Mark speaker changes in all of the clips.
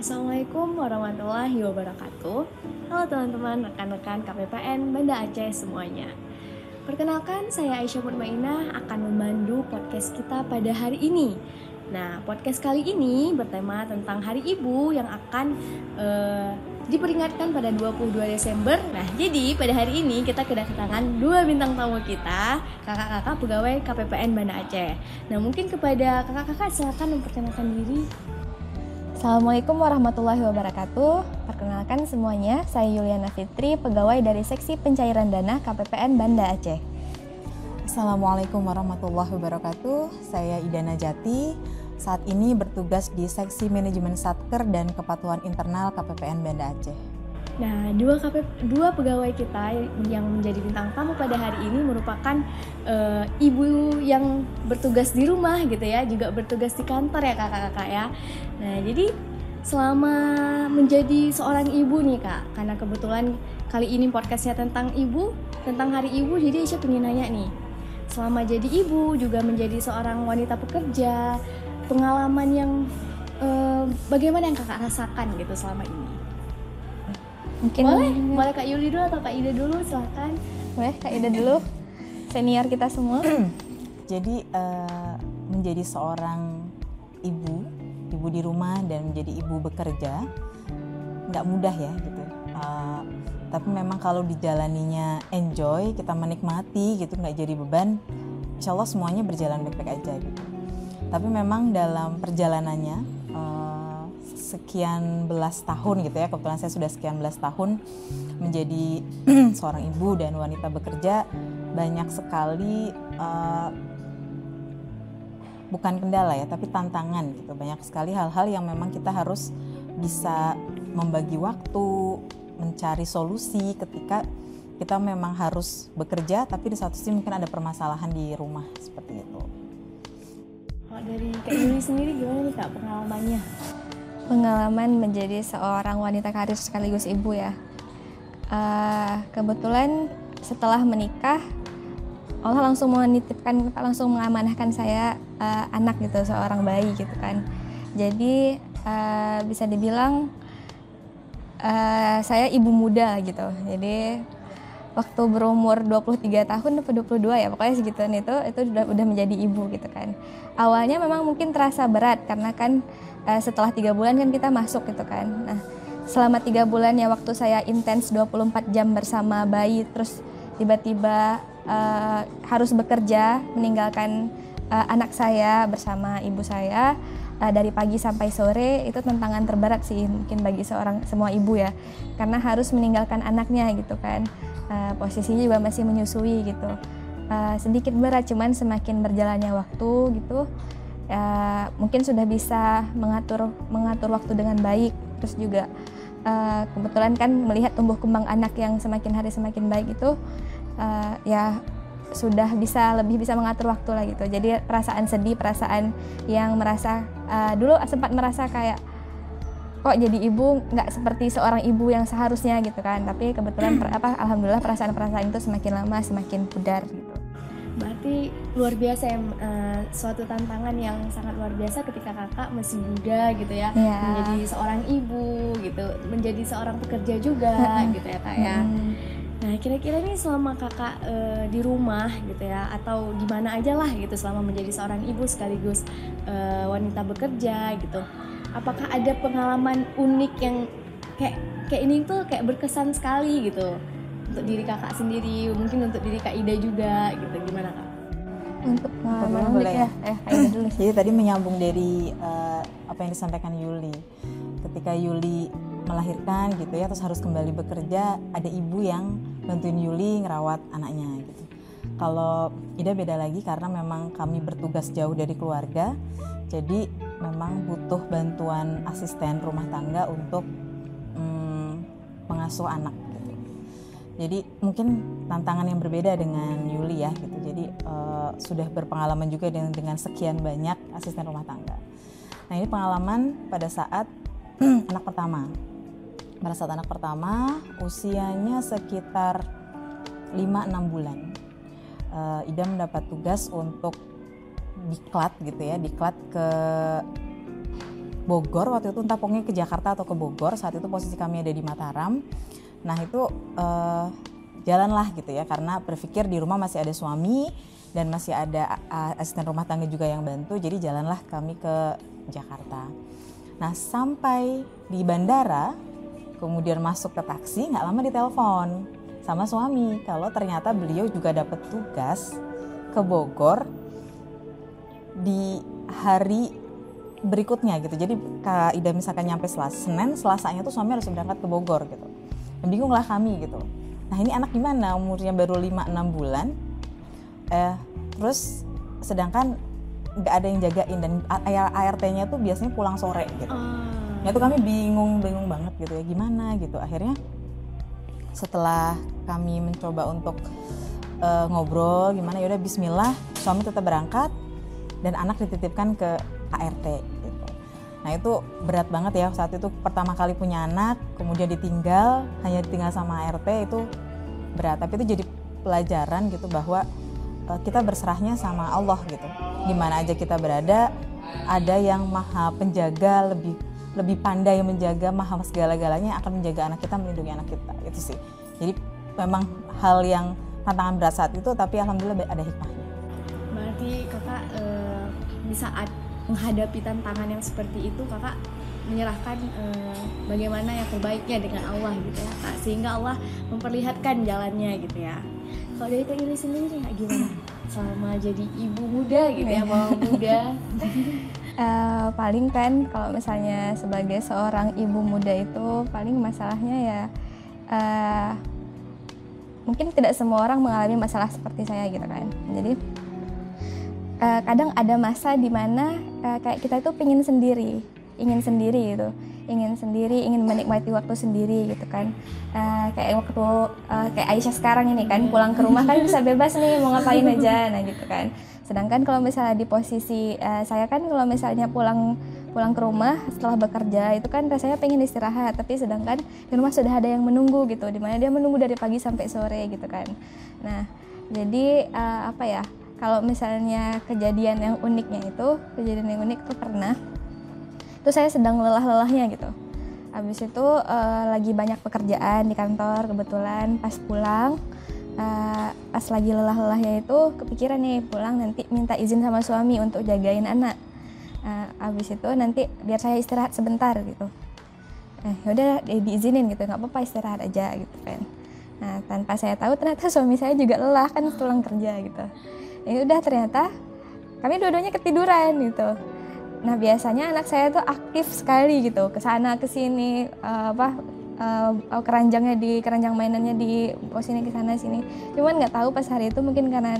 Speaker 1: Assalamualaikum warahmatullahi wabarakatuh. Halo teman-teman, rekan-rekan KPPN Banda Aceh semuanya. Perkenalkan, saya Aisyah Mutmainah akan memandu podcast kita pada hari ini. Nah, podcast kali ini bertema tentang Hari Ibu yang akan diperingatkan pada 22 Desember. Nah, jadi pada hari ini kita kedatangan dua bintang tamu kita, kakak-kakak pegawai KPPN Banda Aceh. Nah, mungkin kepada kakak-kakak silakan memperkenalkan diri.
Speaker 2: Assalamualaikum warahmatullahi wabarakatuh. Perkenalkan semuanya, saya Yuliana Fitri, pegawai dari Seksi Pencairan Dana KPPN Banda Aceh.
Speaker 3: Assalamualaikum warahmatullahi wabarakatuh. Saya Ida Najati. Saat ini bertugas di Seksi Manajemen Satker dan Kepatuhan Internal KPPN Banda Aceh.
Speaker 1: Nah, dua pegawai kita yang menjadi bintang tamu pada hari ini merupakan ibu yang bertugas di rumah gitu ya, juga bertugas di kantor ya kakak-kakak ya. Nah, jadi selama menjadi seorang ibu nih kak, karena kebetulan kali ini podcastnya tentang ibu, tentang Hari Ibu, jadi saya pengen nanya nih, selama jadi ibu juga menjadi seorang wanita pekerja, pengalaman yang bagaimana yang kakak rasakan gitu selama ini?
Speaker 2: Mungkin
Speaker 1: boleh Kak Yuli dulu atau Kak Ida dulu, silakan.
Speaker 2: Boleh Kak Ida dulu, senior kita semua.
Speaker 3: Jadi menjadi seorang ibu di rumah dan menjadi ibu bekerja nggak mudah ya gitu. Tapi memang kalau dijalaninya enjoy, kita menikmati gitu, nggak jadi beban, insya Allah semuanya berjalan baik-baik aja gitu. Tapi memang dalam perjalanannya sekian belas tahun gitu ya, kebetulan saya sudah sekian belas tahun menjadi seorang ibu dan wanita bekerja, banyak sekali bukan kendala ya, tapi tantangan gitu. Banyak sekali hal-hal yang memang kita harus bisa membagi waktu, mencari solusi ketika kita memang harus bekerja, tapi di satu sisi mungkin ada permasalahan di rumah seperti itu.
Speaker 1: Kalau dari Kak Yuli sendiri gimana nih Kak pengalamannya?
Speaker 2: Pengalaman menjadi seorang wanita karir sekaligus ibu ya. Kebetulan setelah menikah, Allah langsung menitipkan, langsung mengamanahkan saya anak gitu, seorang bayi gitu kan. Jadi bisa dibilang saya ibu muda gitu. Jadi waktu berumur 23 tahun atau 22 ya, pokoknya segituan itu udah menjadi ibu gitu kan. Awalnya memang mungkin terasa berat karena kan setelah 3 bulan kan kita masuk gitu kan. Nah, selama 3 bulan ya waktu saya intens 24 jam bersama bayi, terus tiba-tiba harus bekerja meninggalkan anak saya bersama ibu saya dari pagi sampai sore, itu tantangan terberat sih mungkin bagi semua ibu ya, karena harus meninggalkan anaknya gitu kan. Posisinya juga masih menyusui gitu. Sedikit berat, cuman semakin berjalannya waktu gitu mungkin sudah bisa mengatur waktu dengan baik. Terus juga kebetulan kan melihat tumbuh kembang anak yang semakin hari semakin baik itu ya sudah lebih bisa mengatur waktu lah gitu. Jadi perasaan sedih, perasaan yang merasa dulu sempat merasa kayak kok jadi ibu nggak seperti seorang ibu yang seharusnya gitu kan. Tapi kebetulan alhamdulillah perasaan-perasaan itu semakin lama semakin pudar gitu.
Speaker 1: Berarti luar biasa ya, suatu tantangan yang sangat luar biasa ketika kakak masih muda gitu ya, menjadi seorang ibu gitu, menjadi seorang pekerja juga gitu ya kak ya. Nah kira-kira nih selama kakak di rumah gitu ya, atau di mana aja lah gitu selama menjadi seorang ibu sekaligus wanita bekerja gitu, apakah ada pengalaman unik yang kayak ini tuh kayak berkesan sekali gitu untuk diri kakak sendiri, mungkin untuk diri Kak Ida juga gitu, gimana kak?
Speaker 2: Untuk pengalaman
Speaker 3: boleh ya?
Speaker 2: Ida dulu.
Speaker 3: Jadi tadi menyambung dari apa yang disampaikan Yuli. Ketika Yuli melahirkan gitu ya, terus harus kembali bekerja, ada ibu yang bantuin Yuli ngerawat anaknya gitu. Kalau Ida beda lagi karena memang kami bertugas jauh dari keluarga, jadi memang butuh bantuan asisten rumah tangga untuk mengasuh anak. Jadi mungkin tantangan yang berbeda dengan Yuli ya gitu. Jadi sudah berpengalaman juga dengan sekian banyak asisten rumah tangga. Nah ini pengalaman pada saat anak pertama. Pada saat anak pertama usianya sekitar 5-6 bulan. Ida mendapat tugas untuk diklat gitu ya, diklat ke Bogor waktu itu, entah pokoknya ke Jakarta atau ke Bogor. Saat itu posisi kami ada di Mataram. Nah itu jalanlah gitu ya, karena berpikir di rumah masih ada suami dan masih ada asisten rumah tangga juga yang bantu, jadi jalanlah kami ke Jakarta. Nah sampai di bandara, kemudian masuk ke taksi, nggak lama ditelepon sama suami kalau ternyata beliau juga dapat tugas ke Bogor di hari berikutnya gitu. Jadi Kak Ida misalkan nyampe Senin, Selasanya tuh suami harus berangkat ke Bogor gitu. Dan bingunglah kami gitu. Nah ini anak gimana, umurnya baru 5-6 bulan, terus sedangkan nggak ada yang jagain dan ART-nya tuh biasanya pulang sore gitu. Nah itu kami bingung banget gitu ya, gimana gitu. Akhirnya setelah kami mencoba untuk ngobrol gimana, yaudah bismillah, suami tetap berangkat dan anak dititipkan ke ART gitu. Nah itu berat banget ya saat itu, pertama kali punya anak kemudian hanya ditinggal sama ART, itu berat. Tapi itu jadi pelajaran gitu bahwa kita berserahnya sama Allah gitu. Dimana aja kita berada, ada yang maha penjaga, lebih pandai menjaga, maha segala-galanya, akan menjaga anak kita, melindungi anak kita. Itu sih. Jadi memang hal yang tantangan berat saat itu, tapi alhamdulillah ada hikmahnya.
Speaker 1: Berarti kakak di saat menghadapi tantangan yang seperti itu, kakak menyerahkan bagaimana yang terbaiknya dengan Allah gitu ya Kak, sehingga Allah memperlihatkan jalannya gitu ya. Kalau dari Kak Yuli sendiri gimana selama jadi ibu muda gitu ya, mama muda?
Speaker 2: Paling kan kalau misalnya sebagai seorang ibu muda itu paling masalahnya ya mungkin tidak semua orang mengalami masalah seperti saya gitu kan. Jadi kadang ada masa dimana kayak kita itu ingin sendiri gitu, ingin menikmati waktu sendiri gitu kan. Kayak waktu kayak Aisyah sekarang ini kan, pulang ke rumah kan bisa bebas nih mau ngapain aja, nah gitu kan. Sedangkan kalau misalnya di posisi saya kan, kalau misalnya pulang ke rumah setelah bekerja itu kan rasanya pengen istirahat, tapi sedangkan di rumah sudah ada yang menunggu gitu, dimana dia menunggu dari pagi sampai sore gitu kan. Nah jadi kalau misalnya kejadian yang unik itu pernah itu saya sedang lelah-lelahnya gitu. Habis itu lagi banyak pekerjaan di kantor, kebetulan pas pulang pas lagi lelah-lelahnya itu kepikiran nih pulang nanti minta izin sama suami untuk jagain anak. Habis itu nanti biar saya istirahat sebentar gitu. Yaudah diizinin gitu, nggak apa-apa istirahat aja gitu kan. Nah tanpa saya tahu ternyata suami saya juga lelah kan pulang kerja gitu. Ya udah ternyata kami dua-duanya ketiduran gitu. Nah biasanya anak saya tuh aktif sekali gitu, kesana kesini keranjang mainannya di sini kesana sini. Cuman nggak tahu pas hari itu mungkin karena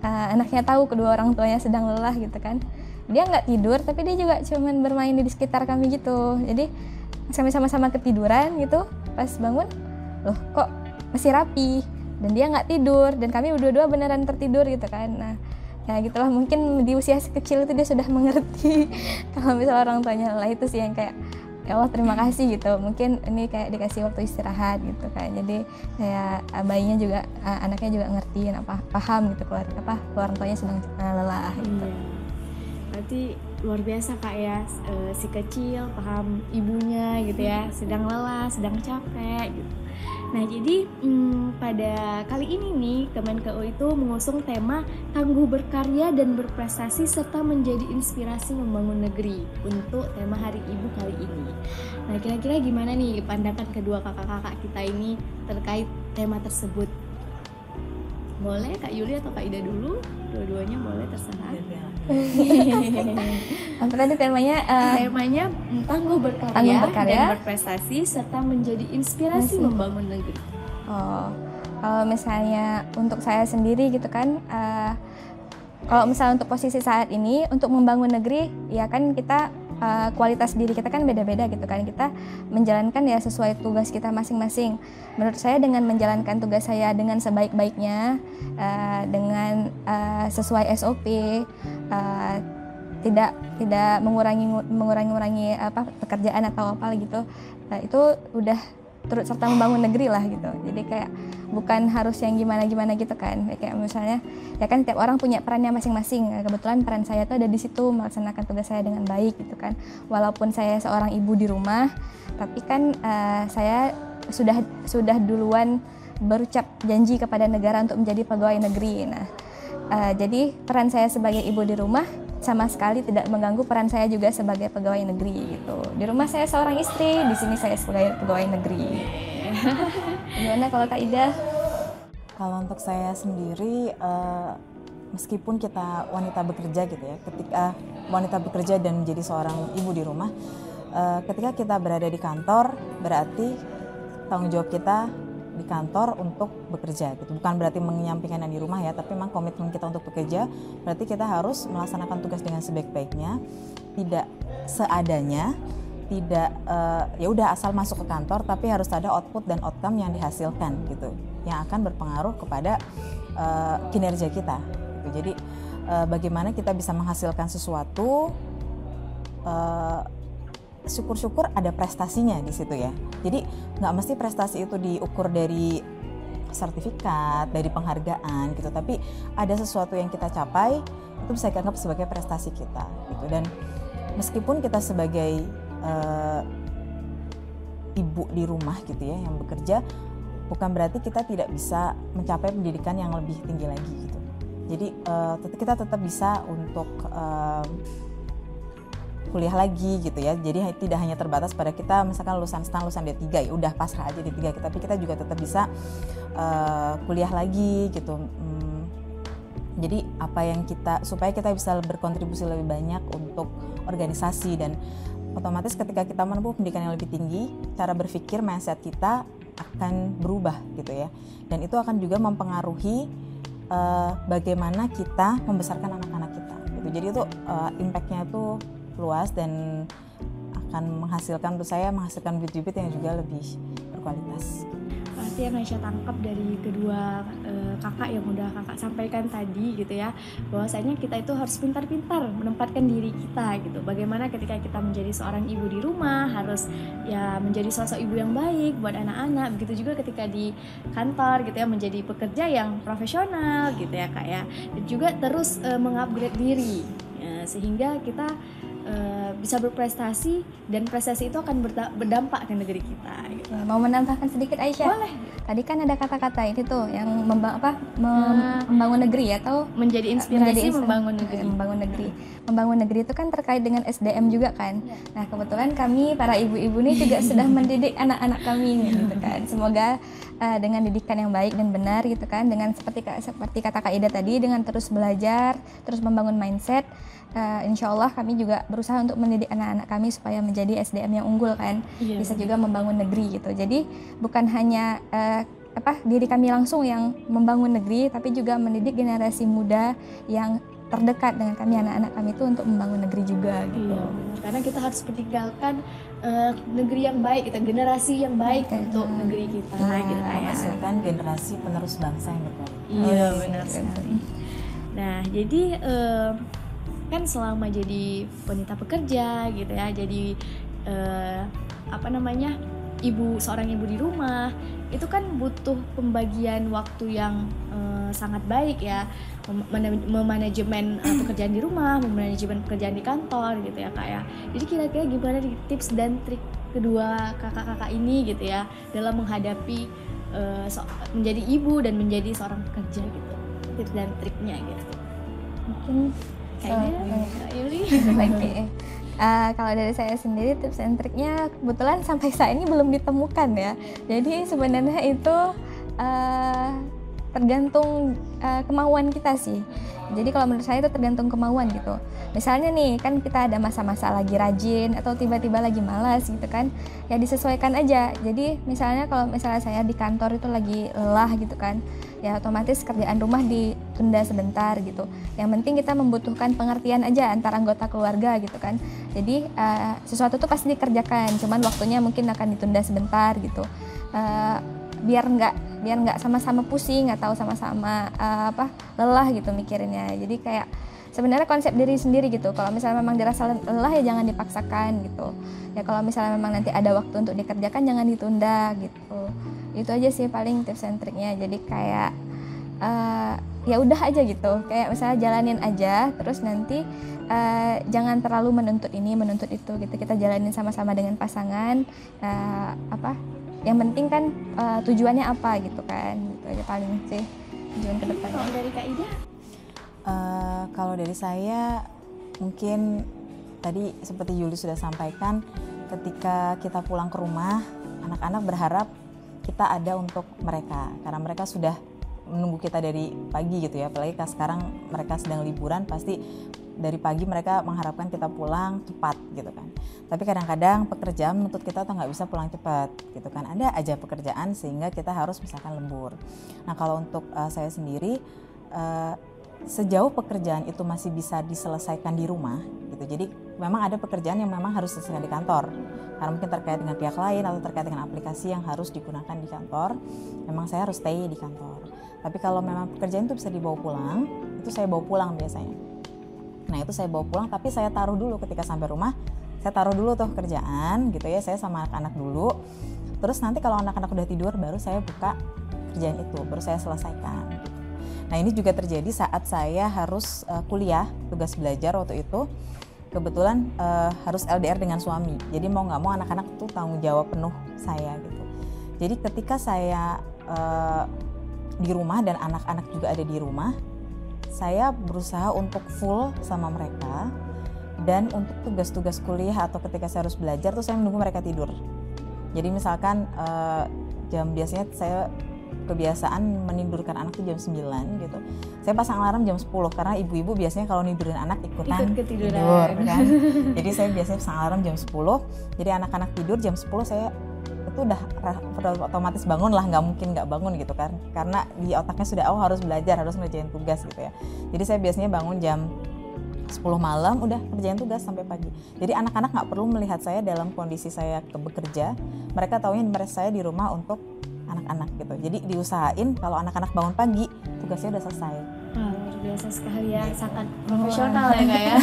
Speaker 2: anaknya tahu kedua orang tuanya sedang lelah gitu kan. Dia nggak tidur tapi dia juga cuman bermain di sekitar kami gitu. Jadi kami sama-sama ketiduran gitu. Pas bangun, loh kok masih rapi. Dan dia nggak tidur dan kami berdua beneran tertidur gitu kan. Nah ya gitulah, mungkin di usia kecil itu dia sudah mengerti kalau misalnya orang tuanya lelah. Itu sih yang kayak ya Allah terima kasih gitu, mungkin ini kayak dikasih waktu istirahat gitu kan. Jadi kayak bayinya juga anaknya juga ngertiin paham gitu keluarga orang tuanya sedang lelah gitu.
Speaker 1: Berarti luar biasa Kak ya, si kecil paham ibunya gitu ya, sedang lelah, sedang capek gitu. Nah jadi pada kali ini nih Kemenkeu itu mengusung tema tangguh berkarya dan berprestasi serta menjadi inspirasi membangun negeri untuk tema Hari Ibu kali ini. Nah kira-kira gimana nih pandangan kedua kakak-kakak kita ini terkait tema tersebut? Boleh Kak Yuli atau Kak Ida dulu? Dua-duanya boleh, terserah.
Speaker 2: Apa tadi temanya?
Speaker 1: Temanya tangguh berkarya dan berprestasi serta menjadi inspirasi membangun negeri.
Speaker 2: Kalau misalnya untuk saya sendiri gitu kan, kalau misalnya untuk posisi saat ini untuk membangun negeri, ya kan kita kualitas diri kita kan beda-beda gitu kan. Kita menjalankan ya sesuai tugas kita masing-masing. Menurut saya dengan menjalankan tugas saya dengan sebaik-baiknya, dengan sesuai SOP, tidak mengurangi pekerjaan atau apa gitu, itu udah turut serta membangun negeri lah gitu. Jadi kayak bukan harus yang gimana-gimana gitu kan. Kayak misalnya ya kan tiap orang punya perannya masing-masing. Kebetulan peran saya tuh ada di situ, melaksanakan tugas saya dengan baik gitu kan. Walaupun saya seorang ibu di rumah, tapi kan saya sudah duluan berucap janji kepada negara untuk menjadi pegawai negeri. Nah, jadi peran saya sebagai ibu di rumah sama sekali tidak mengganggu peran saya juga sebagai pegawai negeri gitu. Di rumah saya seorang istri, di sini saya sebagai pegawai negeri. Gimana kalau Kak Ida?
Speaker 3: Kalau untuk saya sendiri, meskipun kita wanita bekerja gitu ya, ketika wanita bekerja dan menjadi seorang ibu di rumah, ketika kita berada di kantor, berarti tanggung jawab kita di kantor untuk bekerja gitu. Bukan berarti menyampingkan yang di rumah ya, tapi memang komitmen kita untuk bekerja, berarti kita harus melaksanakan tugas dengan sebaik-baiknya, tidak seadanya, tidak ya udah asal masuk ke kantor, tapi harus ada output dan outcome yang dihasilkan gitu, yang akan berpengaruh kepada kinerja kita gitu. Jadi bagaimana kita bisa menghasilkan sesuatu, syukur-syukur ada prestasinya di situ ya. Jadi nggak mesti prestasi itu diukur dari sertifikat, dari penghargaan gitu, tapi ada sesuatu yang kita capai itu bisa dianggap sebagai prestasi kita gitu. Dan meskipun kita sebagai ibu di rumah gitu ya yang bekerja, bukan berarti kita tidak bisa mencapai pendidikan yang lebih tinggi lagi gitu. Jadi kita tetap bisa untuk kuliah lagi gitu ya. Jadi tidak hanya terbatas pada kita misalkan lulusan STAN, lulusan D3 ya udah pasrah aja D3, tapi kita juga tetap bisa kuliah lagi gitu. Jadi apa yang supaya kita bisa berkontribusi lebih banyak untuk organisasi, dan otomatis ketika kita menempuh pendidikan yang lebih tinggi, cara berpikir, mindset kita akan berubah gitu ya. Dan itu akan juga mempengaruhi bagaimana kita membesarkan anak-anak kita gitu. Jadi itu impact-nya itu luas dan akan menghasilkan, menurut saya menghasilkan bibit-bibit yang juga lebih berkualitas.
Speaker 1: Pasti yang Aisyah tangkap dari kedua kakak yang udah kakak sampaikan tadi gitu ya, bahwasanya kita itu harus pintar-pintar menempatkan diri kita gitu. Bagaimana ketika kita menjadi seorang ibu di rumah harus ya menjadi sosok ibu yang baik buat anak-anak. Begitu juga ketika di kantor gitu ya, menjadi pekerja yang profesional gitu ya Kak ya. Dan juga terus mengupgrade diri ya, sehingga kita bisa berprestasi, dan prestasi itu akan berdampak ke negeri kita gitu.
Speaker 2: Mau menambahkan sedikit Aisyah?
Speaker 1: Boleh.
Speaker 2: Tadi kan ada kata-kata itu tuh yang membangun negeri atau
Speaker 1: menjadi inspirasi membangun negeri.
Speaker 2: Membangun negeri itu kan terkait dengan SDM juga kan. Nah, kebetulan kami para ibu-ibu ini juga sudah mendidik anak-anak kami gitu kan. Semoga dengan didikan yang baik dan benar gitu kan, dengan seperti kata Kak Ida tadi, dengan terus belajar, terus membangun mindset, insya Allah kami juga berusaha untuk mendidik anak-anak kami supaya menjadi SDM yang unggul kan, bisa juga membangun negeri gitu. Jadi bukan hanya diri kami langsung yang membangun negeri, tapi juga mendidik generasi muda yang terdekat dengan kami, anak-anak kami itu untuk membangun negeri juga gitu.
Speaker 1: Iya, karena kita harus meninggalkan negeri yang baik, kita generasi yang baik untuk negeri kita gitu ya.
Speaker 3: Menghasilkan generasi penerus bangsa yang berbaik.
Speaker 1: Iya, benar sekali. Nah, jadi kan selama jadi wanita pekerja gitu ya, jadi seorang ibu di rumah, itu kan butuh pembagian waktu yang sangat baik ya, memanajemen pekerjaan di rumah, memanajemen pekerjaan di kantor gitu ya Kak ya. Jadi kira-kira gimana nih tips dan trik kedua kakak-kakak ini gitu ya dalam menghadapi menjadi ibu dan menjadi seorang pekerja gitu, tips dan triknya gitu. Mungkin kayaknya Kak Yuli.
Speaker 2: Oke. Kalau dari saya sendiri tips and triknya kebetulan sampai saat ini belum ditemukan ya. Jadi sebenarnya itu tergantung kemauan kita sih. Jadi kalau menurut saya itu tergantung kemauan gitu. Misalnya nih kan kita ada masa-masa lagi rajin atau tiba-tiba lagi malas gitu kan, ya disesuaikan aja. Jadi misalnya kalau misalnya saya di kantor itu lagi lelah gitu kan, ya otomatis kerjaan rumah ditunda sebentar gitu. Yang penting kita membutuhkan pengertian aja antar anggota keluarga gitu kan. Jadi sesuatu tuh pasti dikerjakan, cuman waktunya mungkin akan ditunda sebentar gitu. Biar nggak sama-sama pusing atau sama-sama lelah gitu mikirinnya. Jadi kayak sebenarnya konsep diri sendiri gitu. Kalau misalnya memang dirasa lelah ya jangan dipaksakan gitu. Ya kalau misalnya memang nanti ada waktu untuk dikerjakan jangan ditunda gitu. Itu aja sih paling tips and triknya. Jadi kayak ya udah aja gitu. Kayak misalnya jalanin aja, terus nanti jangan terlalu menuntut ini menuntut itu gitu. Kita jalanin sama-sama dengan pasangan. Yang penting kan tujuannya apa gitu kan. Itu aja paling sih tujuan ke depan.
Speaker 1: Kalau dari Kak Ida?
Speaker 3: Kalau dari saya mungkin tadi seperti Yuli sudah sampaikan, ketika kita pulang ke rumah, anak-anak berharap kita ada untuk mereka karena mereka sudah menunggu kita dari pagi gitu ya. Apalagi sekarang mereka sedang liburan, pasti dari pagi mereka mengharapkan kita pulang cepat gitu kan. Tapi kadang-kadang pekerjaan menuntut kita tuh nggak bisa pulang cepat gitu kan. Ada aja pekerjaan sehingga kita harus misalkan lembur. Nah kalau untuk saya sendiri, sejauh pekerjaan itu masih bisa diselesaikan di rumah gitu. Jadi memang ada pekerjaan yang memang harus diselesaikan di kantor. Karena mungkin terkait dengan pihak lain atau terkait dengan aplikasi yang harus digunakan di kantor, memang saya harus stay di kantor. Tapi kalau memang pekerjaan itu bisa dibawa pulang, itu saya bawa pulang biasanya. Nah itu saya bawa pulang, tapi saya taruh dulu ketika sampai rumah, saya taruh dulu tuh kerjaan gitu ya, saya sama anak-anak dulu. Terus nanti kalau anak-anak udah tidur, baru saya buka kerjaan itu, baru saya selesaikan. Gitu. Nah ini juga terjadi saat saya harus kuliah, tugas belajar waktu itu. Kebetulan harus LDR dengan suami, jadi mau nggak mau anak-anak tuh tanggung jawab penuh saya gitu. Jadi ketika saya di rumah dan anak-anak juga ada di rumah, saya berusaha untuk full sama mereka, dan untuk tugas-tugas kuliah atau ketika saya harus belajar tuh saya menunggu mereka tidur. Jadi misalkan biasanya saya kebiasaan menidurkan anak tuh jam 9 gitu. Saya pasang alarm jam 10 karena ibu-ibu biasanya kalau nidurin anak ikutan tidur kan. Jadi saya biasanya pasang alarm jam 10. Jadi anak-anak tidur jam 10 saya itu udah otomatis bangun lah, nggak mungkin nggak bangun gitu kan, karena di otaknya sudah harus belajar, harus ngerjain tugas gitu ya. Jadi saya biasanya bangun jam 10 malam udah kerjain tugas sampai pagi. Jadi anak-anak nggak perlu melihat saya dalam kondisi saya bekerja, mereka taunya saya di rumah untuk anak-anak gitu. Jadi diusahain kalau anak-anak bangun pagi tugasnya udah selesai.
Speaker 1: Wah, luar biasa sekali ya, sangat profesional ya Kak ya.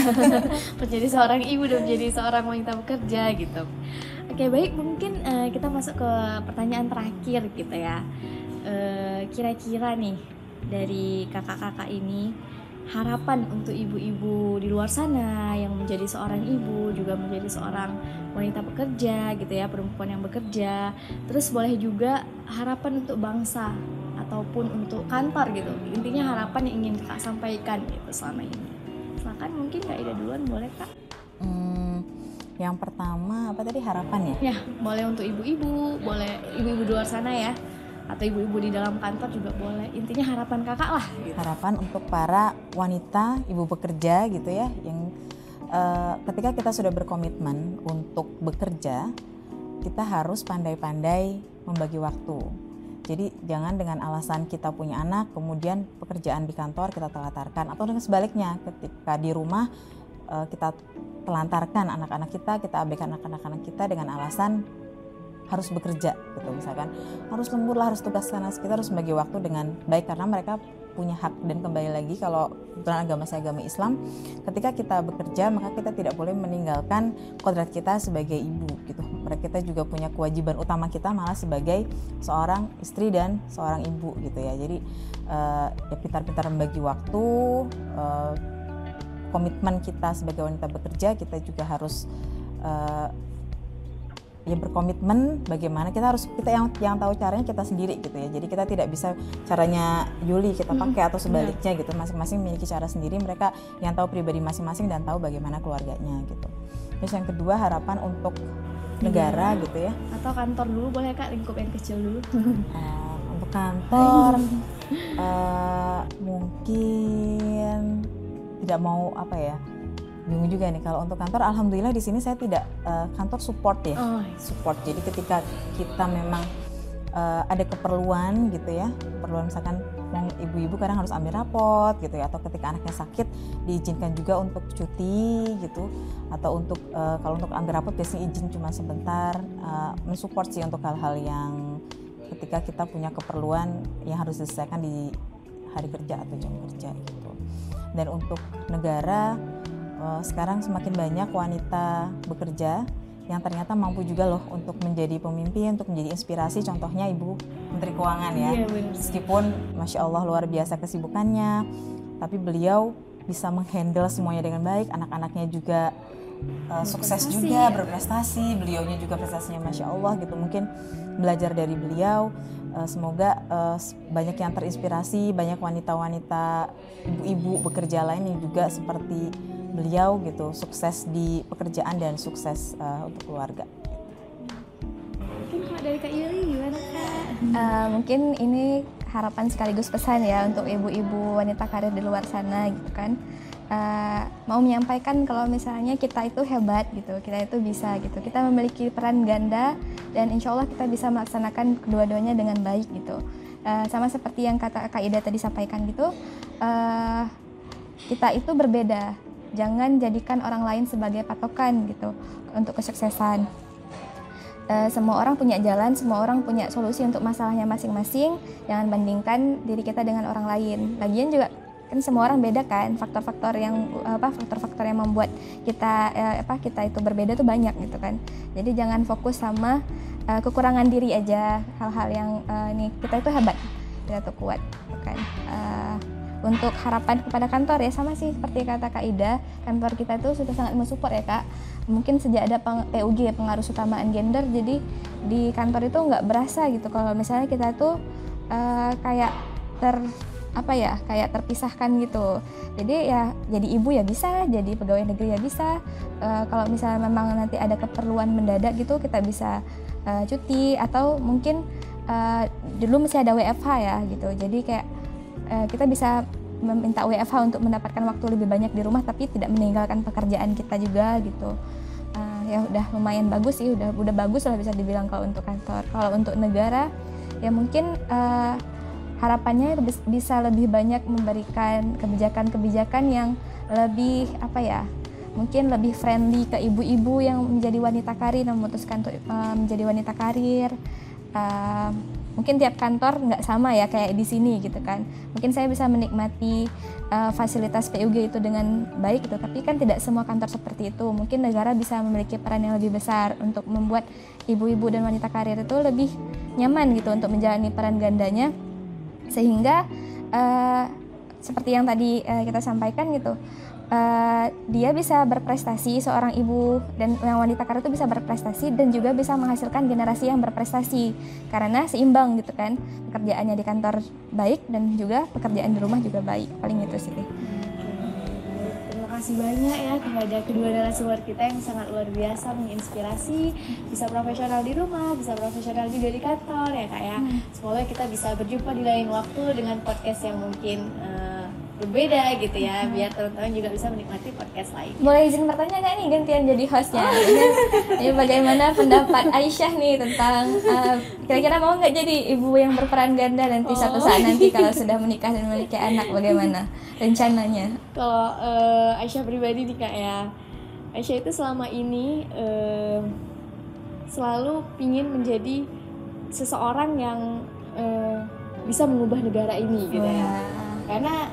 Speaker 1: Menjadi seorang ibu dan menjadi seorang wanita bekerja gitu. Oke baik, mungkin kita masuk ke pertanyaan terakhir gitu ya. Kira-kira nih dari kakak-kakak ini, harapan untuk ibu-ibu di luar sana yang menjadi seorang ibu, juga menjadi seorang wanita bekerja gitu ya, perempuan yang bekerja. Terus boleh juga harapan untuk bangsa ataupun untuk kantor gitu. Intinya harapan yang ingin Kak sampaikan gitu selama ini. Silakan, mungkin Kak Ida duluan, boleh Kak?
Speaker 3: Yang pertama apa tadi, harapan ya?
Speaker 1: Ya, boleh untuk ibu-ibu, boleh ibu-ibu di luar sana ya, atau ibu-ibu di dalam kantor juga boleh. Intinya harapan kakak lah gitu.
Speaker 3: Harapan untuk para wanita ibu bekerja gitu ya, yang ketika kita sudah berkomitmen untuk bekerja, kita harus pandai-pandai membagi waktu. Jadi jangan dengan alasan kita punya anak kemudian pekerjaan di kantor kita telantarkan, atau dengan sebaliknya ketika di rumah kita telantarkan anak-anak kita abaikan anak-anak kita dengan alasan harus bekerja gitu, misalkan harus lembur lah, harus tugas sana, kita harus bagi waktu dengan baik karena mereka punya hak. Dan kembali lagi kalau dalam agama saya, agama Islam, ketika kita bekerja maka kita tidak boleh meninggalkan kodrat kita sebagai ibu gitu. Kita juga punya kewajiban utama kita malah sebagai seorang istri dan seorang ibu gitu ya. Jadi ya pintar-pintar membagi waktu, komitmen kita sebagai wanita bekerja, kita juga harus ya berkomitmen bagaimana kita yang tahu caranya kita sendiri gitu ya. Jadi kita tidak bisa caranya Yuli kita pakai atau sebaliknya gitu. Masing-masing memiliki cara sendiri, mereka yang tahu pribadi masing-masing dan tahu bagaimana keluarganya gitu. Terus yang kedua, harapan untuk negara gitu ya.
Speaker 1: Atau kantor dulu boleh Kak, lingkup yang kecil dulu.
Speaker 3: Untuk kantor mungkin tidak mau apa ya, bingung juga nih. Kalau untuk kantor, alhamdulillah di sini saya tidak kantor support ya, support. Jadi ketika kita memang ada keperluan gitu ya, keperluan misalkan ibu-ibu kadang harus ambil rapot gitu ya, atau ketika anaknya sakit diizinkan juga untuk cuti gitu, atau untuk kalau untuk ambil rapot biasanya izin cuma sebentar, mensupport sih untuk hal-hal yang ketika kita punya keperluan yang harus diselesaikan di hari kerja atau jam kerja gitu. Dan untuk negara sekarang semakin banyak wanita bekerja yang ternyata mampu juga loh untuk menjadi pemimpin, untuk menjadi inspirasi. Contohnya Ibu Menteri Keuangan ya. Meskipun Masya Allah luar biasa kesibukannya, tapi beliau bisa menghandle semuanya dengan baik. Anak-anaknya juga sukses juga, berprestasi. Beliaunya juga prestasinya Masya Allah gitu. Mungkin belajar dari beliau. Semoga banyak yang terinspirasi, banyak wanita-wanita, ibu-ibu bekerja lain yang juga seperti beliau gitu, sukses di pekerjaan dan sukses untuk keluarga.
Speaker 1: Mungkin kalau dari Kak Yuli gimana Kak?
Speaker 2: Mungkin ini harapan sekaligus pesan ya untuk ibu-ibu wanita karir di luar sana gitu kan. Mau menyampaikan kalau misalnya kita itu hebat gitu, kita itu bisa gitu, kita memiliki peran ganda dan insya Allah kita bisa melaksanakan kedua-duanya dengan baik gitu. Sama seperti yang kata Kak Ida tadi sampaikan gitu, kita itu berbeda. Jangan jadikan orang lain sebagai patokan gitu untuk kesuksesan. Semua orang punya jalan, semua orang punya solusi untuk masalahnya masing-masing. Jangan bandingkan diri kita dengan orang lain. Lagian juga kan semua orang beda kan, faktor-faktor yang membuat kita itu berbeda tuh banyak gitu kan. Jadi jangan fokus sama kekurangan diri aja, hal-hal yang kita itu hebat, kita tuh kuat gitu kan. Untuk harapan kepada kantor ya sama sih seperti kata Kak Ida, kantor kita tuh sudah sangat mensupport ya Kak. Mungkin sejak ada PUG ya, pengaruh utamaan gender, jadi di kantor itu nggak berasa gitu kalau misalnya kita tuh kayak terpisahkan gitu. Jadi ya jadi ibu ya bisa, jadi pegawai negeri ya bisa. Kalau misalnya memang nanti ada keperluan mendadak gitu kita bisa cuti, atau mungkin dulu masih ada WFH ya gitu. Jadi kayak kita bisa meminta WFH untuk mendapatkan waktu lebih banyak di rumah tapi tidak meninggalkan pekerjaan kita juga gitu. Ya udah lumayan bagus sih, udah bagus lah bisa dibilang kalau untuk kantor. Kalau untuk negara ya mungkin harapannya bisa lebih banyak memberikan kebijakan-kebijakan yang lebih mungkin lebih friendly ke ibu-ibu yang menjadi wanita karir, memutuskan untuk menjadi wanita karir. Mungkin tiap kantor nggak sama ya kayak di sini gitu kan. Mungkin saya bisa menikmati fasilitas PUG itu dengan baik gitu, tapi kan tidak semua kantor seperti itu. Mungkin negara bisa memiliki peran yang lebih besar untuk membuat ibu-ibu dan wanita karir itu lebih nyaman gitu untuk menjalani peran gandanya, sehingga seperti yang tadi kita sampaikan gitu, dia bisa berprestasi, seorang ibu dan yang wanita karir itu bisa berprestasi dan juga bisa menghasilkan generasi yang berprestasi karena seimbang gitu kan, pekerjaannya di kantor baik dan juga pekerjaan di rumah juga baik. Paling itu sih.
Speaker 1: Terima kasih banyak ya kepada kedua narasumber kita yang sangat luar biasa, menginspirasi, bisa profesional di rumah, bisa profesional juga di kantor ya Kak ya. Semoga kita bisa berjumpa di lain waktu dengan podcast yang mungkin berbeda gitu ya, biar teman-teman juga bisa menikmati podcast lain.
Speaker 2: Boleh izin bertanya nggak nih gantian jadi hostnya? Ini bagaimana pendapat Aisyah nih tentang kira-kira mau nggak jadi ibu yang berperan ganda nanti suatu saat nanti kalau sudah menikah dan memiliki anak, bagaimana rencananya?
Speaker 1: Kalau Aisyah pribadi nih Kak ya, Aisyah itu selama ini selalu ingin menjadi seseorang yang bisa mengubah negara ini gitu ya. Karena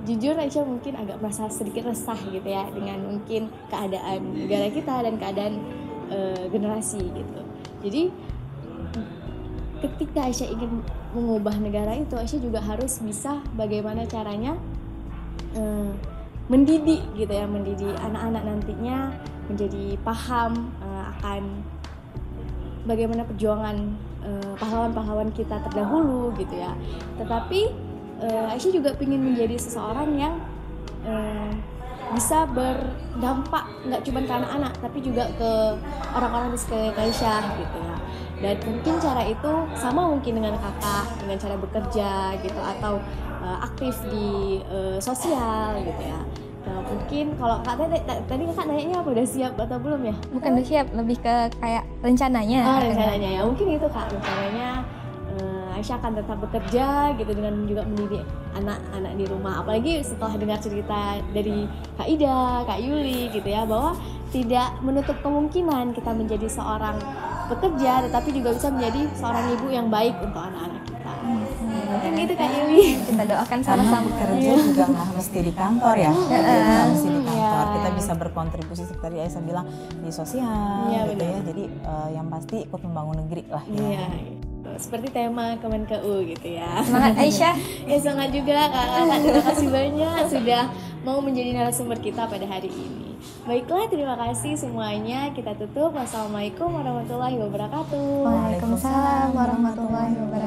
Speaker 1: jujur Aisyah mungkin agak merasa sedikit resah gitu ya dengan mungkin keadaan negara kita dan keadaan generasi gitu. Jadi ketika Aisyah ingin mengubah negara itu, Aisyah juga harus bisa bagaimana caranya mendidik gitu ya, mendidik anak-anak nantinya menjadi paham akan bagaimana perjuangan pahlawan-pahlawan kita terdahulu gitu ya. Tetapi Aisyah juga ingin menjadi seseorang yang bisa berdampak nggak cuma ke anak-anak tapi juga ke orang-orang di sekeliling Aisyah gitu ya. Dan mungkin cara itu sama mungkin dengan kakak, dengan cara bekerja gitu atau aktif di sosial gitu ya. Nah, mungkin kalau kak tadi kakak nanya apa, udah siap atau belum ya?
Speaker 2: Bukan udah siap, lebih ke kayak rencananya.
Speaker 1: Rencananya ya mungkin itu Kak, rencananya Aisyah akan tetap bekerja gitu dengan juga mendidik anak-anak di rumah. Apalagi setelah dengar cerita dari Kak Ida, Kak Yuli gitu ya, bahwa tidak menutup kemungkinan kita menjadi seorang pekerja tetapi juga bisa menjadi seorang ibu yang baik untuk anak-anak kita. Mungkin gitu Kak Yuli.
Speaker 2: Kita doakan
Speaker 3: Karena
Speaker 2: sama-sama.
Speaker 3: bekerja juga nggak mesti di kantor ya, nggak mesti di kantor. Kita bisa berkontribusi seperti Aisyah bilang di sosial, gitu ya. Jadi yang pasti ikut membangun negeri lah ya.
Speaker 1: Iya. Seperti tema Kemenkeu gitu ya.
Speaker 2: Semangat Aisyah.
Speaker 1: Ya semangat juga Kak. Terima kasih banyak sudah mau menjadi narasumber kita pada hari ini. Baiklah, terima kasih semuanya. Kita tutup. Wassalamualaikum warahmatullahi wabarakatuh.
Speaker 2: Waalaikumsalam warahmatullahi wabarakatuh.